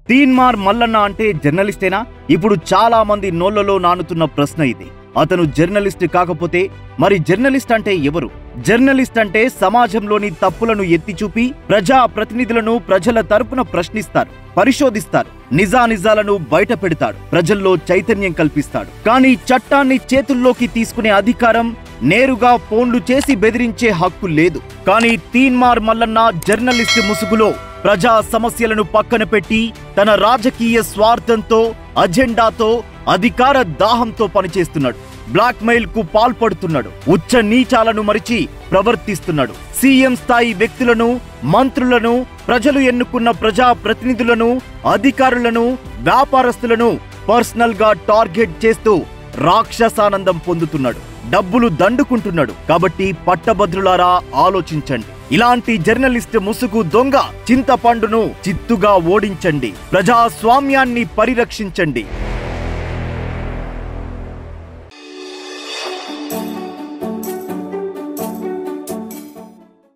తీన్మార్ మల్లన్న అంటే జర్నలిస్టేనా? ఇప్పుడు చాలా మంది నోళ్లలో నానుతున్న ప్రశ్న ఇది. అతను జర్నలిస్ట్ కాకపోతే మరి జర్నలిస్ట్ అంటే ఎవరు? జర్నలిస్ట్ అంటే సమాజంలోని తప్పులను ఎత్తిచూపి ప్రజా ప్రతినిధులను ప్రజల తరపున ప్రశ్నిస్తారు, పరిశోధిస్తారు, నిజానిజాలను బయట పెడతాడు, ప్రజల్లో చైతన్యం కల్పిస్తాడు. కానీ చట్టాన్ని చేతుల్లోకి తీసుకునే అధికారం, నేరుగా ఫోన్లు చేసి బెదిరించే హక్కు లేదు. కానీ తీన్మార్ మల్లన్న జర్నలిస్ట్ ముసుగులో ప్రజా సమస్యలను పక్కన పెట్టి తన రాజకీయ స్వార్థంతో, అజెండాతో, అధికార దాహంతో పనిచేస్తున్నాడు. బ్లాక్ మెయిల్ కు పాల్పడుతున్నాడు. ఉచ్చ నీచాలను మరిచి ప్రవర్తిస్తున్నాడు. సీఎం స్థాయి వ్యక్తులను, మంత్రులను, ప్రజలు ఎన్నుకున్న ప్రజా ప్రతినిధులను, అధికారులను, వ్యాపారస్తులను పర్సనల్ గా టార్గెట్ చేస్తూ రాక్షసానందం పొందుతున్నాడు. డబ్బులు దండుకుంటున్నాడు. కాబట్టి పట్టభద్రులారా ఆలోచించండి. ఇలాంటి జర్నలిస్ట్ ముసుగు దొంగ చింతపండును చిత్తుగా ఓడించండి. ప్రజాస్వామ్యాన్ని పరిరక్షించండి.